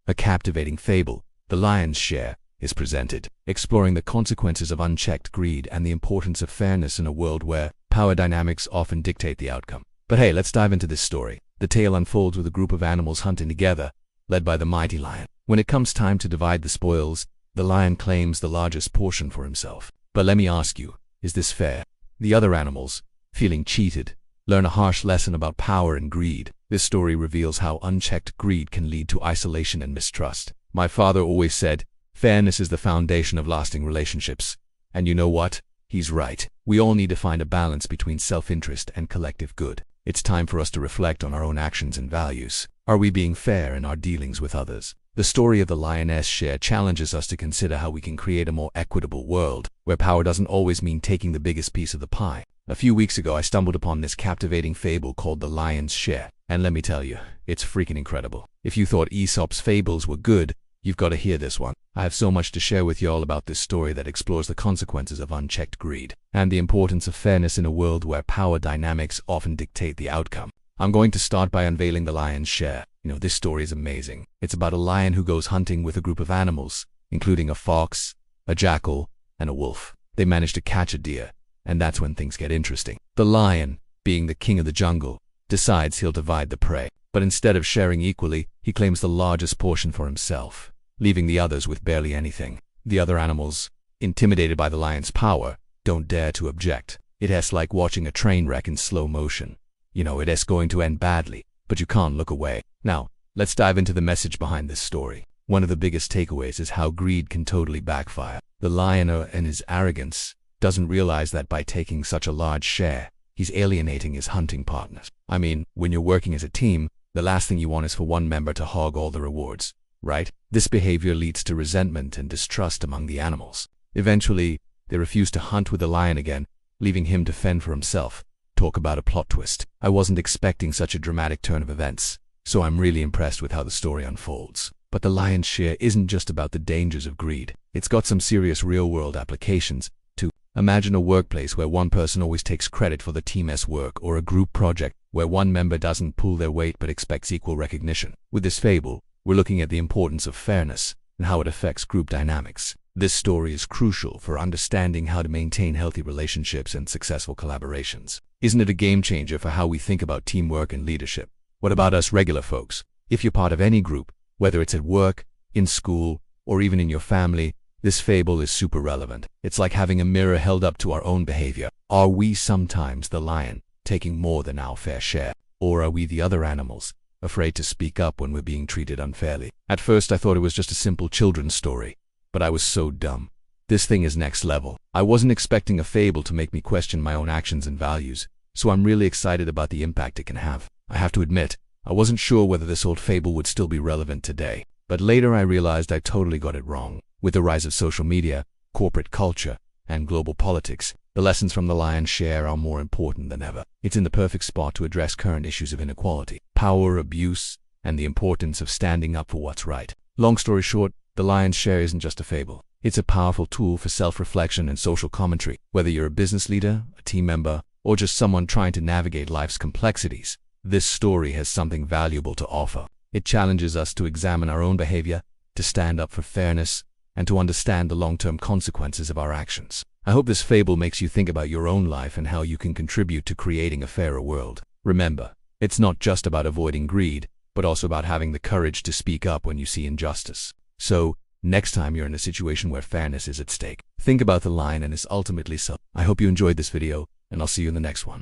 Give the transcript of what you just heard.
A captivating fable, The Lion's Share, is presented, exploring the consequences of unchecked greed and the importance of fairness in a world where power dynamics often dictate the outcome. But hey, let's dive into this story. The tale unfolds with a group of animals hunting together, led by the mighty lion. When it comes time to divide the spoils, the lion claims the largest portion for himself. But let me ask you, is this fair? The other animals, feeling cheated, learn a harsh lesson about power and greed. This story reveals how unchecked greed can lead to isolation and mistrust. My father always said, fairness is the foundation of lasting relationships. And you know what? He's right. We all need to find a balance between self-interest and collective good. It's time for us to reflect on our own actions and values. Are we being fair in our dealings with others? The story of the lion's share challenges us to consider how we can create a more equitable world, where power doesn't always mean taking the biggest piece of the pie. A few weeks ago, I stumbled upon this captivating fable called The Lion's Share, and let me tell you, it's freaking incredible. If you thought Aesop's fables were good, you've got to hear this one. I have so much to share with you all about this story that explores the consequences of unchecked greed and the importance of fairness in a world where power dynamics often dictate the outcome. I'm going to start by unveiling The Lion's Share. This story is amazing. It's about a lion who goes hunting with a group of animals, including a fox, a jackal, and a wolf. They manage to catch a deer, and that's when things get interesting. The lion, being the king of the jungle, decides he'll divide the prey. But instead of sharing equally, he claims the largest portion for himself, leaving the others with barely anything. The other animals, intimidated by the lion's power, don't dare to object. It's like watching a train wreck in slow motion. It's going to end badly, but you can't look away. Now, let's dive into the message behind this story. One of the biggest takeaways is how greed can totally backfire. The lion, in his arrogance, doesn't realize that by taking such a large share, he's alienating his hunting partners. When you're working as a team, the last thing you want is for one member to hog all the rewards, right? This behavior leads to resentment and distrust among the animals. Eventually, they refuse to hunt with the lion again, leaving him to fend for himself. Talk about a plot twist. I wasn't expecting such a dramatic turn of events, so I'm really impressed with how the story unfolds. But The Lion's Share isn't just about the dangers of greed. It's got some serious real-world applications, too. Imagine a workplace where one person always takes credit for the team's work, or a group project where one member doesn't pull their weight but expects equal recognition. With this fable, we're looking at the importance of fairness and how it affects group dynamics. This story is crucial for understanding how to maintain healthy relationships and successful collaborations. Isn't it a game changer for how we think about teamwork and leadership? What about us regular folks? If you're part of any group, whether it's at work, in school, or even in your family, this fable is super relevant. It's like having a mirror held up to our own behavior. Are we sometimes the lion, taking more than our fair share? Or are we the other animals, afraid to speak up when we're being treated unfairly? At first I thought it was just a simple children's story, but I was so dumb. This thing is next level. I wasn't expecting a fable to make me question my own actions and values, so I'm really excited about the impact it can have. I have to admit, I wasn't sure whether this old fable would still be relevant today, but later I realized I totally got it wrong. With the rise of social media, corporate culture, and global politics, the lessons from The Lion's Share are more important than ever. It's in the perfect spot to address current issues of inequality, power abuse, and the importance of standing up for what's right. Long story short, The Lion's Share isn't just a fable. It's a powerful tool for self-reflection and social commentary. Whether you're a business leader, a team member, or just someone trying to navigate life's complexities, this story has something valuable to offer. It challenges us to examine our own behavior, to stand up for fairness, and to understand the long-term consequences of our actions. I hope this fable makes you think about your own life and how you can contribute to creating a fairer world. Remember, it's not just about avoiding greed, but also about having the courage to speak up when you see injustice. So, next time you're in a situation where fairness is at stake, think about the lion and his ultimately self. I hope you enjoyed this video, and I'll see you in the next one.